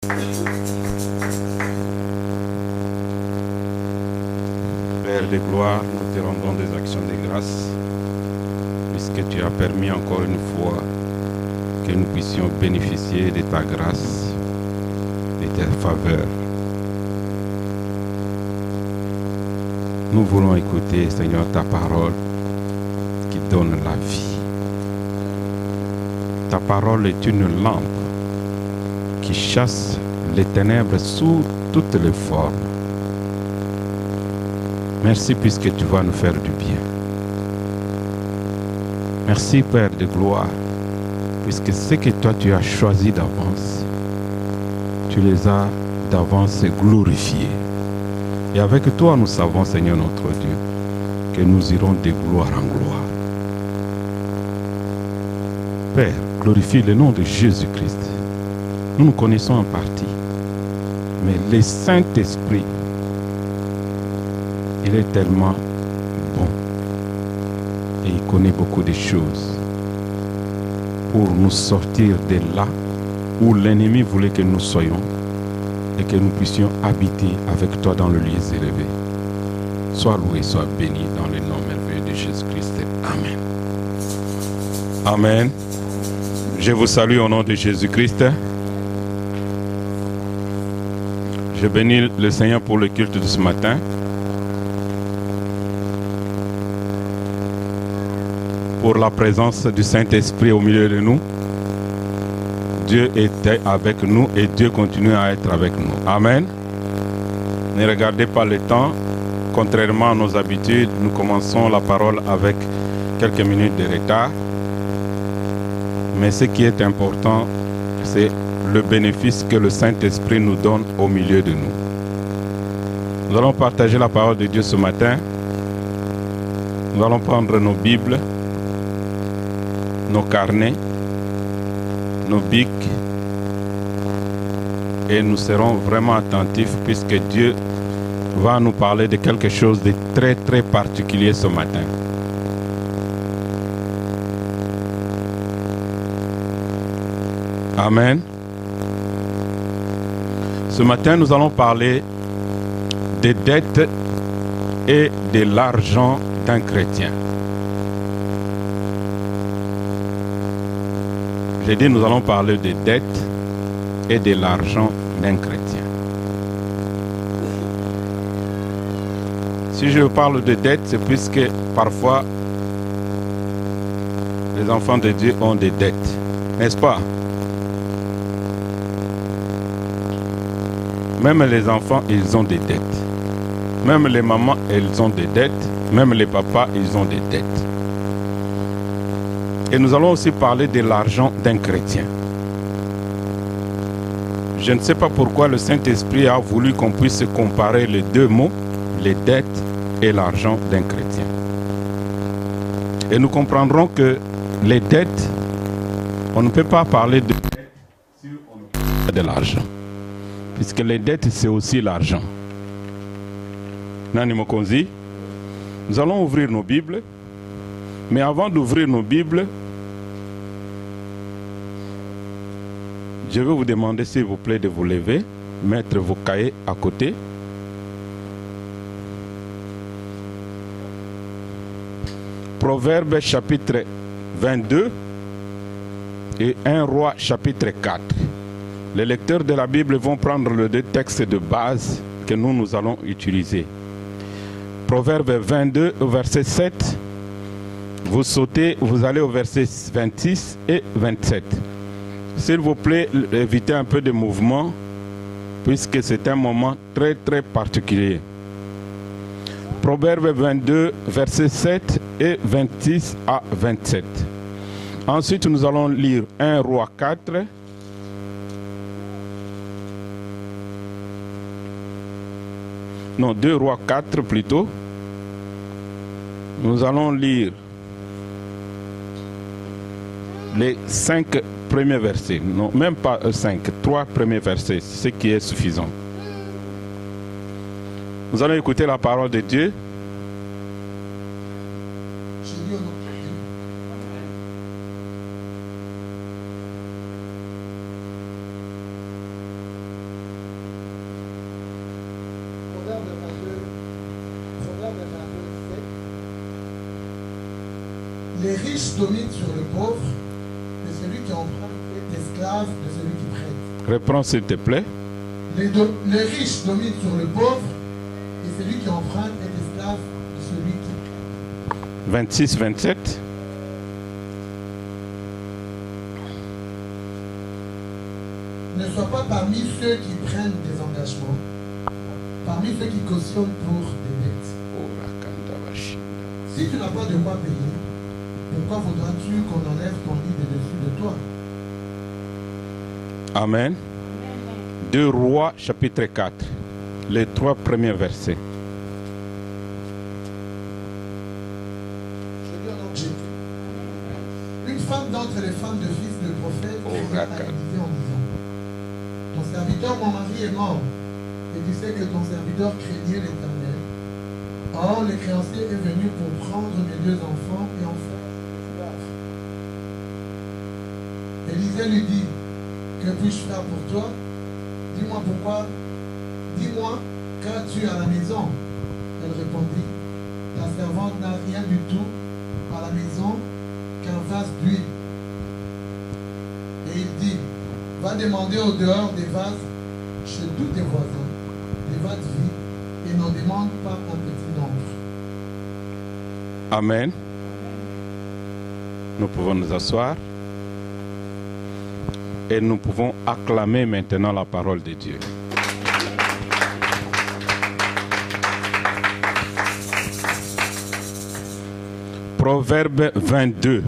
Père de gloire, nous te rendons des actions de grâce, puisque tu as permis encore une fois que nous puissions bénéficier de ta grâce, de ta faveur. Nous voulons écouter, Seigneur, ta parole qui donne la vie. Ta parole est une lampe qui chasse les ténèbres sous toutes les formes. Merci puisque tu vas nous faire du bien. Merci Père de gloire, puisque ce que toi tu as choisi d'avance, tu les as d'avance glorifiés. Et avec toi nous savons, Seigneur notre Dieu, que nous irons de gloire en gloire. Père, glorifie le nom de Jésus-Christ. Nous nous connaissons en partie, mais le Saint-Esprit, il est tellement bon et il connaît beaucoup de choses pour nous sortir de là où l'ennemi voulait que nous soyons et que nous puissions habiter avec toi dans le lieu élevé. Sois loué, sois béni dans le nom merveilleux de Jésus-Christ. Amen. Amen. Je vous salue au nom de Jésus-Christ. Je bénis le Seigneur pour le culte de ce matin. Pour la présence du Saint-Esprit au milieu de nous. Dieu était avec nous et Dieu continue à être avec nous. Amen. Ne regardez pas le temps. Contrairement à nos habitudes, nous commençons la parole avec quelques minutes de retard. Mais ce qui est important, c'est le bénéfice que le Saint-Esprit nous donne au milieu de nous. Nous allons partager la parole de Dieu ce matin. Nous allons prendre nos Bibles, nos carnets, nos bics, et nous serons vraiment attentifs puisque Dieu va nous parler de quelque chose de très très particulier ce matin. Amen. Ce matin, nous allons parler des dettes et de l'argent d'un chrétien. J'ai dit, nous allons parler des dettes et de l'argent d'un chrétien. Si je parle de dettes, c'est puisque parfois les enfants de Dieu ont des dettes, n'est-ce pas? Même les enfants, ils ont des dettes. Même les mamans, elles ont des dettes. Même les papas, ils ont des dettes. Et nous allons aussi parler de l'argent d'un chrétien. Je ne sais pas pourquoi le Saint-Esprit a voulu qu'on puisse comparer les deux mots, les dettes et l'argent d'un chrétien. Et nous comprendrons que les dettes, on ne peut pas parler de dettes si on ne parle pas de l'argent. Puisque les dettes, c'est aussi l'argent. Nani Mokonzi, nous allons ouvrir nos Bibles. Mais avant d'ouvrir nos Bibles, je vais vous demander, s'il vous plaît, de vous lever, mettre vos cahiers à côté. Proverbes chapitre 22 et 1 Roi chapitre 4. Les lecteurs de la Bible vont prendre les deux textes de base que nous allons utiliser. Proverbe 22, verset 7. Vous sautez, vous allez au verset 26 et 27. S'il vous plaît, évitez un peu de mouvement, puisque c'est un moment très très particulier. Proverbe 22, verset 7 et 26 à 27. Ensuite, nous allons lire 1 Roi 4. Non, 2 Rois 4 plutôt. Nous allons lire les 5 premiers versets. Non, même pas 5, 3 premiers versets, ce qui est suffisant. Nous allons écouter la parole de Dieu. Les riches dominent sur le pauvre, et celui qui emprunte est esclave de celui qui prête. Reprends s'il te plaît. Les riches dominent sur le pauvre, et celui qui emprunte est esclave de celui qui prête. 26, 27. Ne sois pas parmi ceux qui prennent des engagements, parmi ceux qui cautionnent pour des dettes. Si tu n'as pas de quoi payer, pourquoi voudras-tu qu'on enlève ton lit de dessus de toi? Amen. 2 Rois chapitre 4, les 3 premiers versets. Je dis en nom de Jésus. Une femme d'entre les femmes de fils de prophète a Élisée en disant: ton serviteur, mon mari, est mort, et tu sais que ton serviteur craignait l'Éternel. Or, le créancier est venu pour prendre mes 2 enfants et en faire esclaves. Élisée lui dit: que puis-je faire pour toi? Dis-moi pourquoi. Dis-moi, qu'as-tu à la maison? Elle répondit: ta servante n'a rien du tout à la maison qu'un vase d'huile. Et il dit: va demander au dehors des vases chez tous tes voisins, des vases vides, et n'en demande pas un petit nombre. Amen. Nous pouvons nous asseoir et nous pouvons acclamer maintenant la parole de Dieu. Proverbe 22.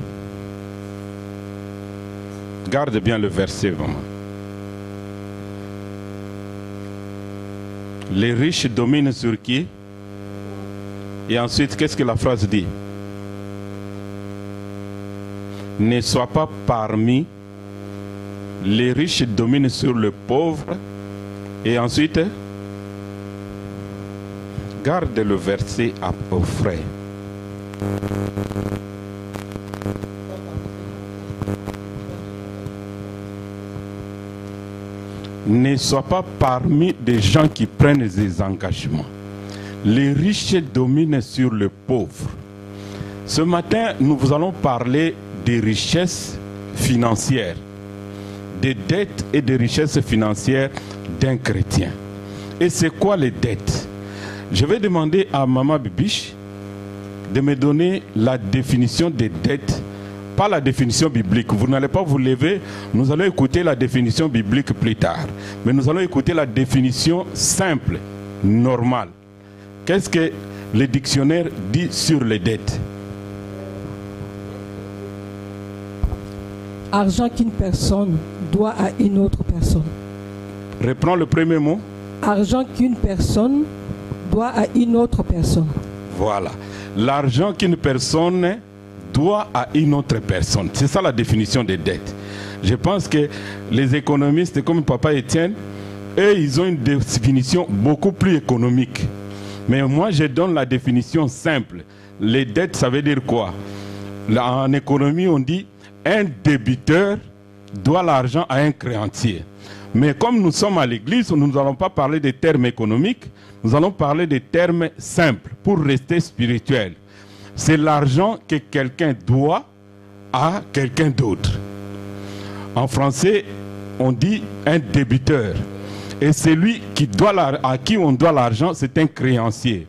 Garde bien le verset vraiment. Les riches dominent sur qui? Et ensuite, qu'est-ce que la phrase dit? Ne sois pas parmi. Les riches dominent sur le pauvre. Et ensuite, garde le verset au frais. Ne sois pas parmi des gens qui prennent des engagements. Les riches dominent sur le pauvre. Ce matin, nous vous allons parler des richesses financières, des dettes et des richesses financières d'un chrétien. Et c'est quoi les dettes? Je vais demander à Maman Bibiche de me donner la définition des dettes. Pas la définition biblique. Vous n'allez pas vous lever. Nous allons écouter la définition biblique plus tard. Mais nous allons écouter la définition simple, normale. Qu'est-ce que le dictionnaire dit sur les dettes? Argent qu'une personne doit à une autre personne. Reprends le premier mot. Argent qu'une personne doit à une autre personne. Voilà. L'argent qu'une personne doit à une autre personne. C'est ça la définition des dettes. Je pense que les économistes comme Papa Étienne, eux, ils ont une définition beaucoup plus économique. Mais moi, je donne la définition simple. Les dettes, ça veut dire quoi? Là, en économie, on dit un débiteur doit l'argent à un créancier. Mais comme nous sommes à l'église, nous n'allons pas parler des termes économiques, nous allons parler des termes simples pour rester spirituel. C'est l'argent que quelqu'un doit à quelqu'un d'autre. En français, on dit un débiteur. Et celui qui doit à qui on doit l'argent, c'est un créancier.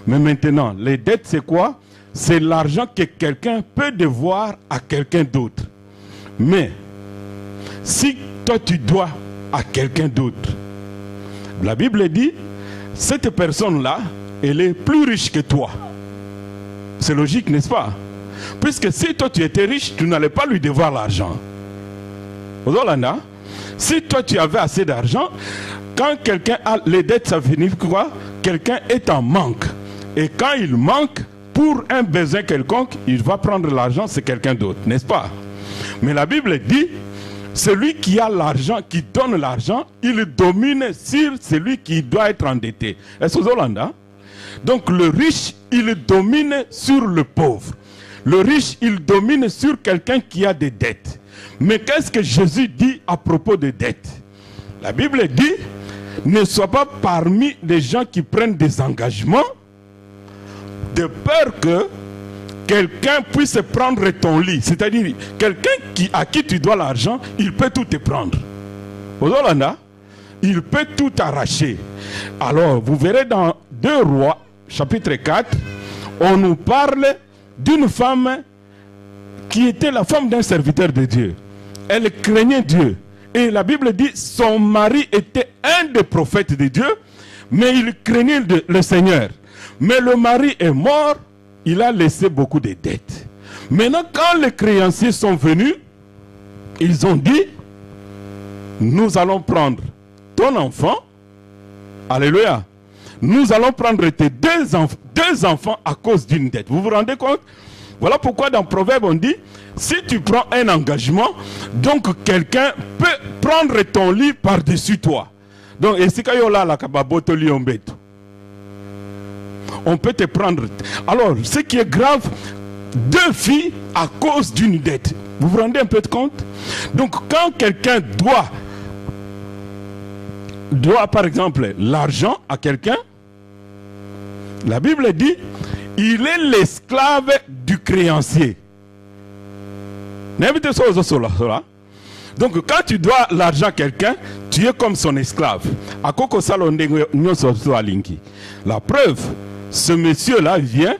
Mais maintenant, les dettes, c'est quoi? C'est l'argent que quelqu'un peut devoir à quelqu'un d'autre. Mais, si toi tu dois à quelqu'un d'autre, la Bible dit, cette personne-là, elle est plus riche que toi. C'est logique, n'est-ce pas? Puisque si toi tu étais riche, tu n'allais pas lui devoir l'argent. Hollanda, si toi tu avais assez d'argent, quand quelqu'un a les dettes, ça veut dire quoi? Quelqu'un est en manque. Et quand il manque, pour un besoin quelconque, il va prendre l'argent, c'est quelqu'un d'autre, n'est-ce pas? Mais la Bible dit, celui qui a l'argent, qui donne l'argent, il domine sur celui qui doit être endetté. Est-ce que vous Hollanda? Donc le riche, il domine sur le pauvre. Le riche, il domine sur quelqu'un qui a des dettes. Mais qu'est-ce que Jésus dit à propos des dettes? La Bible dit, ne sois pas parmi les gens qui prennent des engagements de peur que quelqu'un puisse prendre ton lit. C'est-à-dire, quelqu'un à qui tu dois l'argent, il peut tout te prendre. Il peut tout arracher. Alors, vous verrez dans 2 Rois, chapitre 4, on nous parle d'une femme qui était la femme d'un serviteur de Dieu. Elle craignait Dieu. Et la Bible dit, son mari était un des prophètes de Dieu, mais il craignait le Seigneur. Mais le mari est mort, il a laissé beaucoup de dettes. Maintenant, quand les créanciers sont venus, ils ont dit, nous allons prendre ton enfant, alléluia, nous allons prendre tes deux enfants à cause d'une dette. Vous vous rendez compte? Voilà pourquoi dans Proverbe on dit, si tu prends un engagement, donc quelqu'un peut prendre ton lit par-dessus toi. Donc, on peut te prendre. Alors, ce qui est grave, 2 filles à cause d'une dette. Vous vous rendez un peu de compte? Donc, quand quelqu'un doit par exemple l'argent à quelqu'un, la Bible dit, il est l'esclave du créancier. Donc quand tu dois l'argent à quelqu'un, tu es comme son esclave. La preuve, ce monsieur-là vient,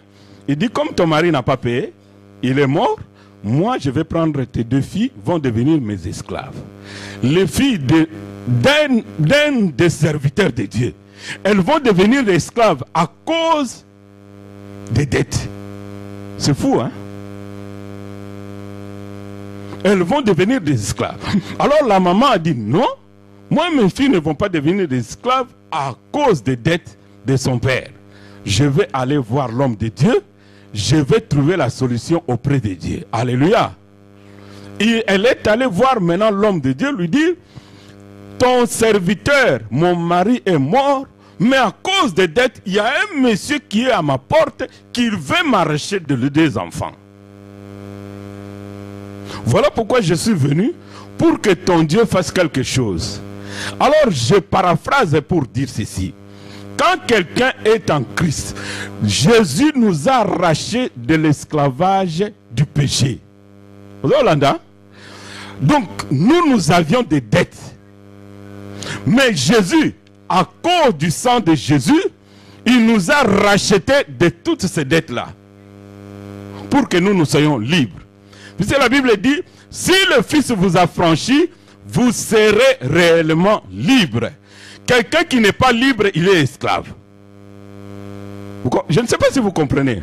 il dit, comme ton mari n'a pas payé, il est mort, moi je vais prendre tes 2 filles, vont devenir mes esclaves. Les filles d'un des serviteurs de Dieu, elles vont devenir des esclaves à cause des dettes. C'est fou, hein? Elles vont devenir des esclaves. Alors la maman a dit, non, moi mes filles ne vont pas devenir des esclaves à cause des dettes de son père. Je vais aller voir l'homme de Dieu, je vais trouver la solution auprès de Dieu. Alléluia. Et elle est allée voir maintenant l'homme de Dieu, lui dire, ton serviteur, mon mari est mort, mais à cause des dettes, il y a un monsieur qui est à ma porte qui veut m'arracher de 2 enfants. Voilà pourquoi je suis venu, pour que ton Dieu fasse quelque chose. Alors je paraphrase pour dire ceci. Quand quelqu'un est en Christ, Jésus nous a arrachés de l'esclavage du péché. Donc nous avions des dettes. Mais Jésus, à cause du sang de Jésus, il nous a rachetés de toutes ces dettes-là. Pour que nous soyons libres. Puisque la Bible dit, si le Fils vous a franchi, vous serez réellement libre. Quelqu'un qui n'est pas libre, il est esclave. Je ne sais pas si vous comprenez.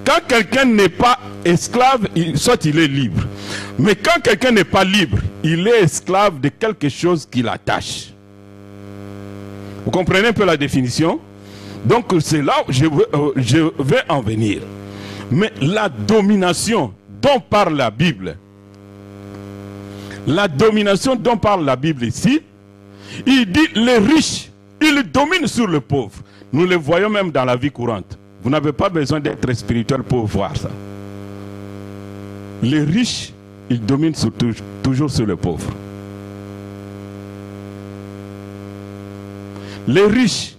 Quand quelqu'un n'est pas esclave, soit il est libre. Mais quand quelqu'un n'est pas libre, il est esclave de quelque chose qui l'attache. Vous comprenez un peu la définition? Donc c'est là où je vais en venir. Mais la domination dont parle la Bible, ici, il dit les riches, ils dominent sur le pauvre. Nous le voyons même dans la vie courante. Vous n'avez pas besoin d'être spirituel pour voir ça. Les riches, ils dominent toujours sur le pauvre. Les riches,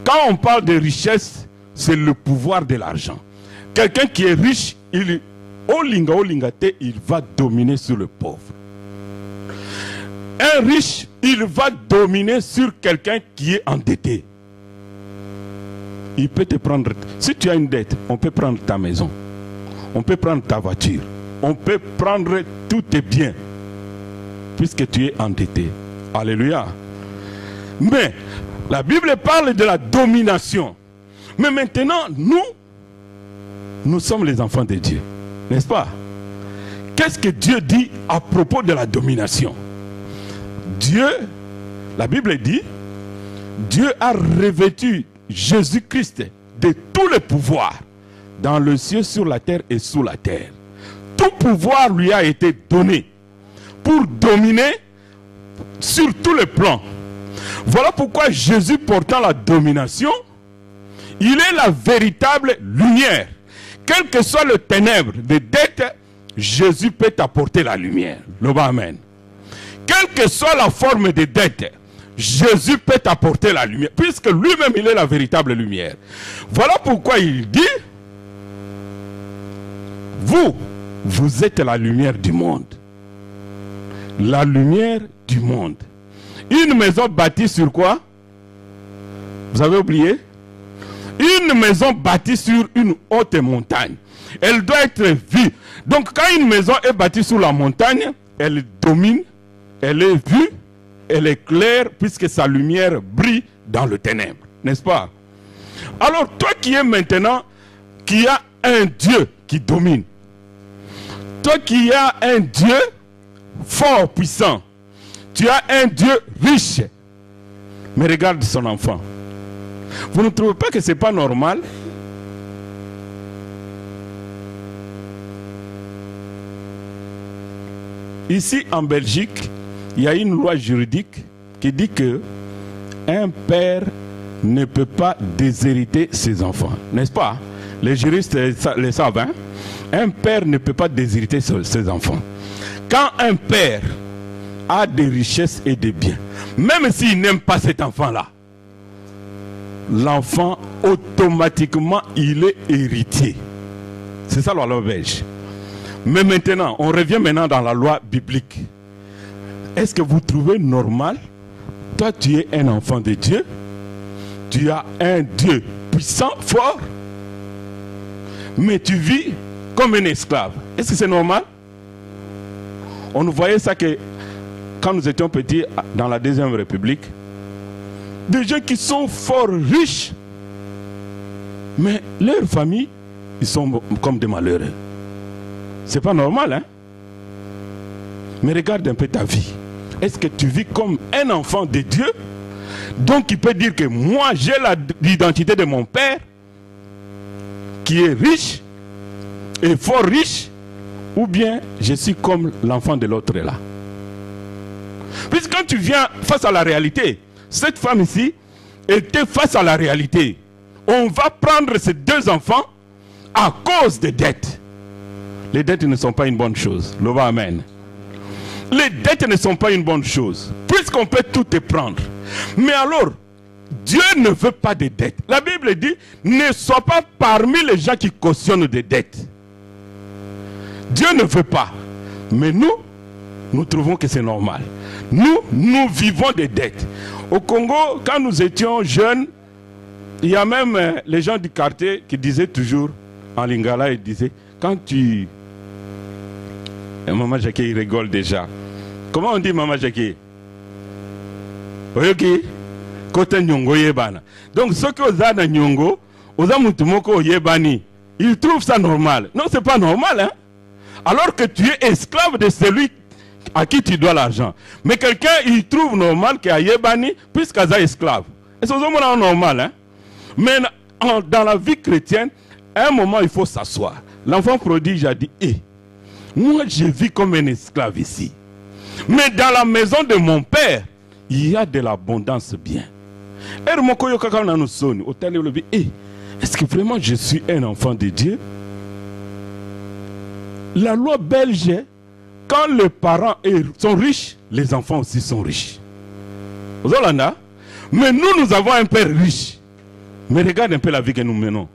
quand on parle de richesse, c'est le pouvoir de l'argent. Quelqu'un qui est riche, il va dominer sur le pauvre. Un riche, il va dominer sur quelqu'un qui est endetté. Il peut te prendre. Si tu as une dette, on peut prendre ta maison. On peut prendre ta voiture. On peut prendre tous tes biens. Puisque tu es endetté. Alléluia. Mais la Bible parle de la domination. Mais maintenant, nous sommes les enfants de Dieu. N'est-ce pas? Qu'est-ce que Dieu dit à propos de la domination? Dieu, la Bible dit, Dieu a revêtu Jésus-Christ de tous les pouvoirs dans le ciel, sur la terre et sous la terre. Tout pouvoir lui a été donné pour dominer sur tous les plans. Voilà pourquoi Jésus, portant la domination, il est la véritable lumière. Quel que soit le ténèbre des dettes, Jésus peut t'apporter la lumière. Amen. Quelle que soit la forme des dettes, Jésus peut t'apporter la lumière, puisque lui-même il est la véritable lumière. Voilà pourquoi il dit, vous êtes la lumière du monde. La lumière du monde. Une maison bâtie sur quoi? Vous avez oublié? Une maison bâtie sur une haute montagne. Elle doit être vue. Donc quand une maison est bâtie sur la montagne, elle domine, elle est vue, elle est claire puisque sa lumière brille dans le ténèbre. N'est-ce pas? Alors toi qui es maintenant, qui as un Dieu qui domine, toi qui as un Dieu fort, puissant, tu as un Dieu riche, mais regarde son enfant. Vous ne trouvez pas que ce n'est pas normal? Ici en Belgique, il y a une loi juridique qui dit que un père ne peut pas déshériter ses enfants. N'est-ce pas? Les juristes le savent. Hein? Un père ne peut pas déshériter ses enfants. Quand un père a des richesses et des biens, même s'il n'aime pas cet enfant-là, l'enfant, automatiquement, il est héritier. C'est ça la loi belge. Mais maintenant, on revient maintenant dans la loi biblique. Est-ce que vous trouvez normal? Toi, tu es un enfant de Dieu. Tu as un Dieu puissant, fort. Mais tu vis comme un esclave. Est-ce que c'est normal? On voyait ça que quand nous étions petits dans la Deuxième République, des gens qui sont fort riches, mais leur famille, ils sont comme des malheureux. C'est pas normal, hein? Mais regarde un peu ta vie. Est-ce que tu vis comme un enfant de Dieu? Donc il peut dire que moi j'ai l'identité de mon père qui est riche et fort riche, ou bien je suis comme l'enfant de l'autre là. Puisque quand tu viens face à la réalité, cette femme ici était face à la réalité. On va prendre ces deux enfants à cause des dettes. Les dettes ne sont pas une bonne chose. Lova amen. Les dettes ne sont pas une bonne chose. Puisqu'on peut tout te prendre. Mais alors, Dieu ne veut pas de dettes. La Bible dit, ne sois pas parmi les gens qui cautionnent des dettes. Dieu ne veut pas. Mais nous trouvons que c'est normal. Nous vivons des dettes. Au Congo, quand nous étions jeunes, il y a même les gens du quartier qui disaient toujours, en lingala, ils disaient, quand tu... Maman Jackie, il rigole déjà. Comment on dit Maman Jackie? Oyoki, côté Nyongo Yebana. Donc ceux qui ont na Nyongo, Ozamutumoko Yebani, ils trouvent ça normal. Non, c'est pas normal, hein? Alors que tu es esclave de celui à qui tu dois l'argent. Mais quelqu'un, il trouve normal qu'il y a Yebani, puisqu'il est esclave. Et c'est normal, hein? Mais dans la vie chrétienne, à un moment, il faut s'asseoir. L'enfant prodige a dit, moi je vis comme un esclave ici. Mais dans la maison de mon père, il y a de l'abondance bien. Est-ce que vraiment je suis un enfant de Dieu? La loi belge, quand les parents sont riches, les enfants aussi sont riches. Mais nous avons un père riche. Mais regarde un peu la vie que nous menons.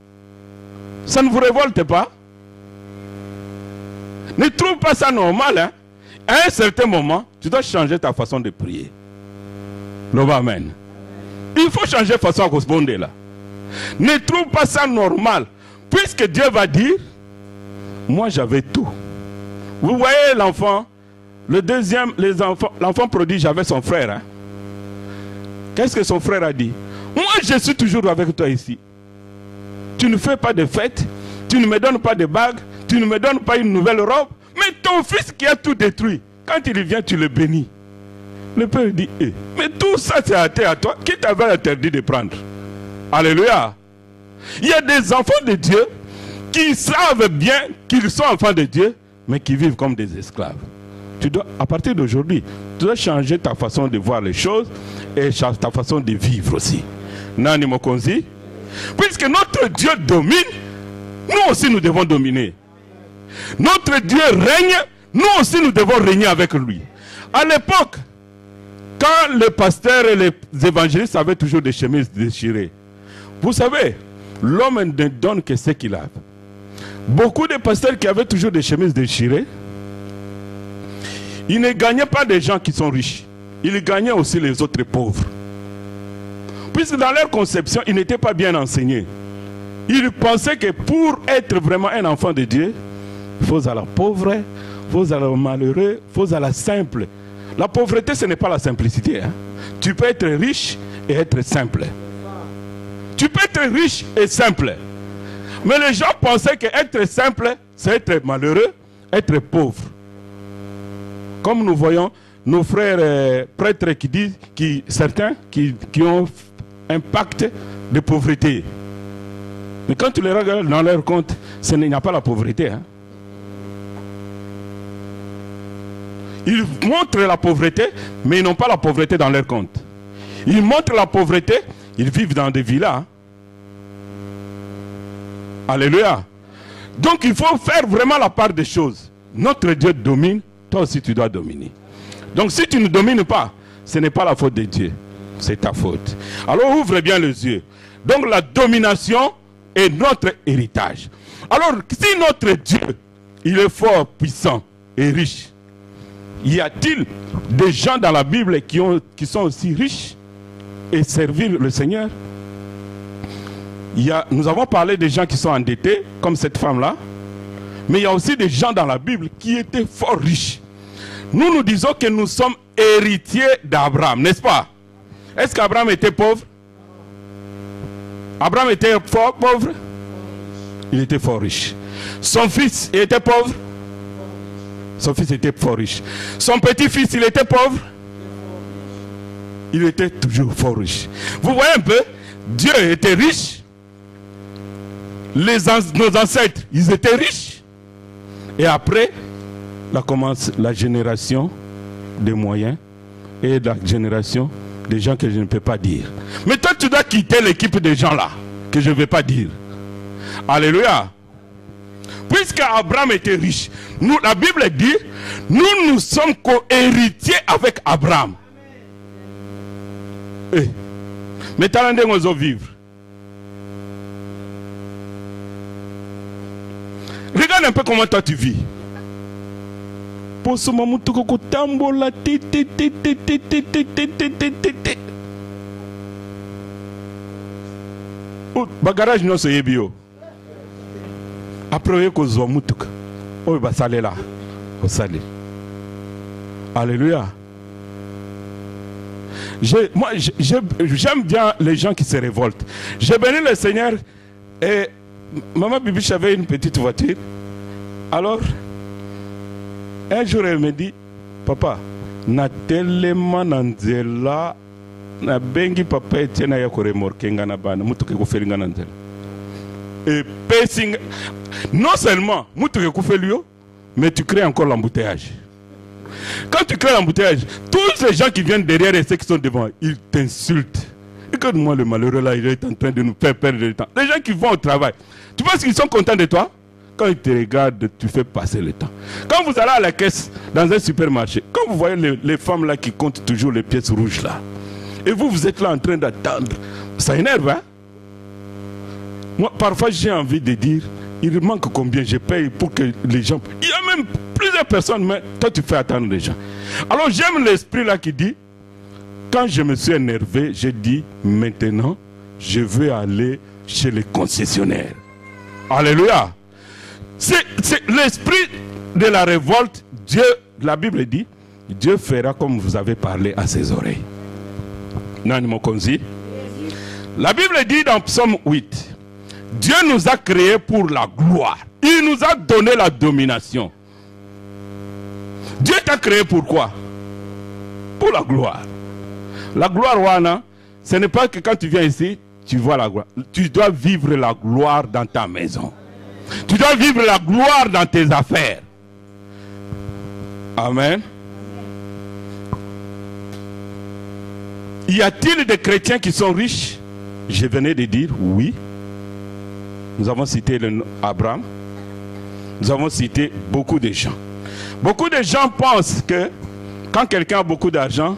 Ça ne vous révolte pas? Ne trouve pas ça normal, hein? À un certain moment, tu dois changer ta façon de prier. Amen. Il faut changer de façon à correspondre là. Ne trouve pas ça normal. Puisque Dieu va dire, moi j'avais tout. Vous voyez l'enfant, l'enfant prodige avec son frère. Hein? Qu'est-ce que son frère a dit? Moi je suis toujours avec toi ici. Tu ne fais pas de fête, tu ne me donnes pas de bague, tu ne me donnes pas une nouvelle robe, mais ton fils qui a tout détruit, quand il vient, tu le bénis. Le père dit, mais tout ça c'est à toi, qui t'avait interdit de prendre? Alléluia. Il y a des enfants de Dieu qui savent bien qu'ils sont enfants de Dieu, mais qui vivent comme des esclaves. Tu dois, à partir d'aujourd'hui, tu dois changer ta façon de voir les choses et ta façon de vivre aussi. Nani Mokonzi? Puisque notre Dieu domine, nous aussi nous devons dominer. Notre Dieu règne, nous aussi nous devons régner avec lui. À l'époque, quand les pasteurs et les évangélistes avaient toujours des chemises déchirées, vous savez, l'homme ne donne que ce qu'il a. Beaucoup de pasteurs qui avaient toujours des chemises déchirées, ils ne gagnaient pas des gens qui sont riches. Ils gagnaient aussi les autres pauvres. Puisque dans leur conception, ils n'étaient pas bien enseignés. Ils pensaient que pour être vraiment un enfant de Dieu, il faut à la pauvre, il faut à la malheureux, il faut à la simple. La pauvreté, ce n'est pas la simplicité. Hein. Tu peux être riche et être simple. Tu peux être riche et simple. Mais les gens pensaient que être simple, c'est être malheureux, être pauvre. Comme nous voyons nos frères prêtres qui disent, certains qui ont un pacte de pauvreté. Mais quand tu les regardes dans leur compte, il n'y a pas la pauvreté. Hein. Ils montrent la pauvreté, mais ils n'ont pas la pauvreté dans leur compte. Ils montrent la pauvreté, ils vivent dans des villas. Hein. Alléluia. Donc il faut faire vraiment la part des choses. Notre Dieu domine, toi aussi tu dois dominer. Donc si tu ne domines pas, ce n'est pas la faute de Dieu, c'est ta faute. Alors ouvre bien les yeux. Donc la domination est notre héritage. Alors si notre Dieu, il est fort, puissant et riche, y a-t-il des gens dans la Bible qui sont aussi riches et servir le Seigneur? Nous avons parlé des gens qui sont endettés, comme cette femme-là. Mais il y a aussi des gens dans la Bible qui étaient fort riches. Nous disons que nous sommes héritiers d'Abraham, n'est-ce pas? Est-ce qu'Abraham était pauvre? Abraham était fort pauvre? Il était fort riche. Son fils, il était pauvre? Son fils était fort riche. Son petit-fils, il était pauvre? Il était toujours fort riche. Vous voyez un peu? Dieu était riche. Nos ancêtres, ils étaient riches. Et après, là commence la génération des moyens et la génération des gens que je ne peux pas dire. Mais toi, tu dois quitter l'équipe des gens là, que je ne vais pas dire. Alléluia. Puisque Abraham était riche, la Bible dit, nous sommes co-héritiers avec Abraham. Mais tu as l'un vivre. Regarde un peu comment toi tu vis. Bagarage non se yebio. Après que zo mutuka. Oh ba salé là. Au salé. Alléluia. J'aime bien les gens qui se révoltent. J'ai béni le Seigneur et maman Bibiche avait une petite voiture. Alors, un jour elle me dit, papa, na tellement nanzela na bengi papa etiena ya ko remorquer ngana bana mutuke ko feli ngana nzela. Et pacing, non seulement mutuke ko feli yo, mais tu crées encore l'embouteillage. Quand tu crées l'embouteillage, tous ces gens qui viennent derrière et ceux qui sont devant, ils t'insultent. Regarde-moi le malheureux là, il est en train de nous faire perdre le temps. Les gens qui vont au travail, tu penses qu'ils sont contents de toi? Quand ils te regardent, tu fais passer le temps. Quand vous allez à la caisse dans un supermarché, quand vous voyez les femmes là qui comptent toujours les pièces rouges là, et vous êtes là en train d'attendre, ça énerve, hein? Moi, parfois j'ai envie de dire, il manque combien je paye pour que les gens... Il y a même plusieurs personnes, mais toi tu fais attendre les gens. Alors j'aime l'esprit là qui dit, quand je me suis énervé, j'ai dit, maintenant, je veux aller chez les concessionnaires. Alléluia. C'est l'esprit de la révolte. Dieu, la Bible dit, Dieu fera comme vous avez parlé à ses oreilles. La Bible dit dans Psaume 8, Dieu nous a créés pour la gloire. Il nous a donné la domination. Dieu t'a créé pour quoi? Pour la gloire. La gloire, Wana, ce n'est pas que quand tu viens ici, tu vois la gloire. Tu dois vivre la gloire dans ta maison. Tu dois vivre la gloire dans tes affaires. Amen. Y a-t-il des chrétiens qui sont riches? Je venais de dire oui. Nous avons cité Abraham. Nous avons cité beaucoup de gens. Beaucoup de gens pensent que quand quelqu'un a beaucoup d'argent,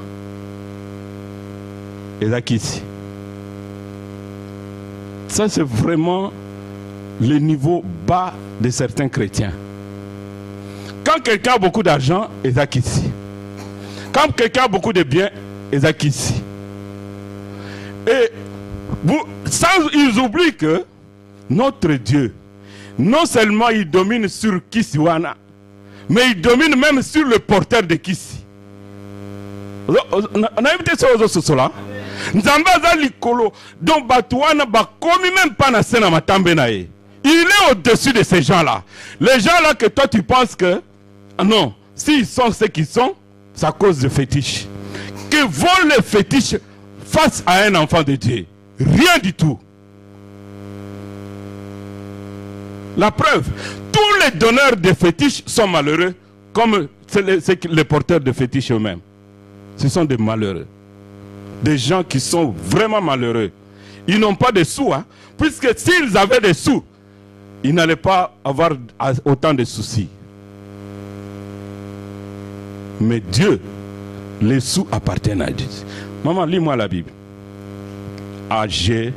il a quitté. Ça c'est vraiment le niveau bas de certains chrétiens. Quand quelqu'un a beaucoup d'argent, il est ici. Quand quelqu'un a beaucoup de biens, il est ici. Et ils oublient que notre Dieu, non seulement il domine sur Kisiwana, mais il domine même sur le porteur de Kisi. On a invité ce là. Donc Batouana bakomi même pas na sena matambe na ye. Il est au-dessus de ces gens-là. Les gens-là que toi tu penses que non, s'ils sont ce qu'ils sont, c'est à cause de fétiches. Que vont les fétiches face à un enfant de Dieu? Rien du tout. La preuve, tous les donneurs de fétiches sont malheureux, comme les porteurs de fétiches eux-mêmes. Ce sont des malheureux. Des gens qui sont vraiment malheureux. Ils n'ont pas de sous, hein, puisque s'ils avaient des sous, ils n'allaient pas avoir autant de soucis. Mais Dieu, les sous appartiennent à Dieu. Maman, lis-moi la Bible. Agé,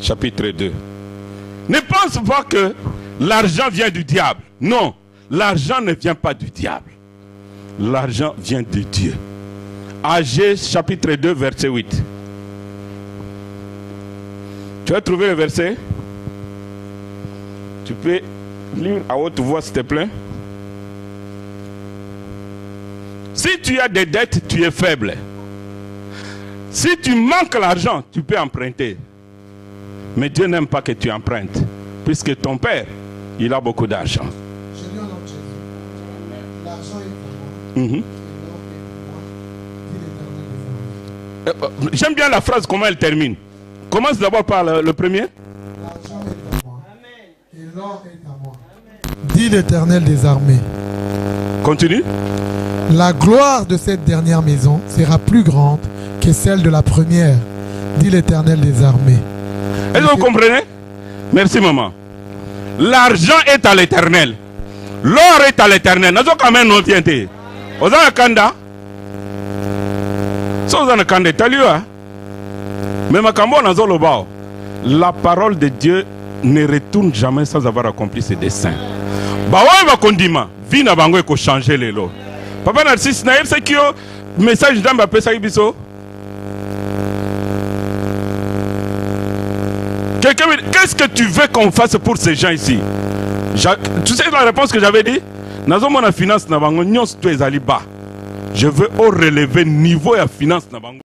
chapitre 2. Ne pense pas que l'argent vient du diable. Non, l'argent ne vient pas du diable. L'argent vient de Dieu. Agé, chapitre 2, verset 8. Tu as trouvé le verset? Tu peux lire à haute voix, s'il te plaît. Si tu as des dettes, tu es faible. Si tu manques l'argent, tu peux emprunter. Mais Dieu n'aime pas que tu empruntes, puisque ton père, il a beaucoup d'argent. J'aime bien la phrase, comment elle termine. Commence d'abord par le premier. L'argent est à moi. Et l'or est à moi. Dit l'Éternel des armées. Continue. La gloire de cette dernière maison sera plus grande que celle de la première, dit l'Éternel des armées. Est-ce que vous comprenez? Merci maman. L'argent est à l'Éternel. L'or est à l'Éternel. Nous quand même non tienté. Vous avez un kanda? Si vous avez un kanda, t'as lu, hein? Mais ma kambo n'a pas le bas. La parole de Dieu ne retourne jamais sans avoir accompli ses desseins. Bah ouais, va condiment. Vie n'a pas encore changé les lots. Papa Narcisse, c'est qui le message d'un bapé ça ibiso? Quelqu'un me dit, qu'est-ce que tu veux qu'on fasse pour ces gens ici? Tu sais la réponse que j'avais dit? Nazo mona finance na bango nyos tu ezali bas. Je veux relever niveau ya finance na bango.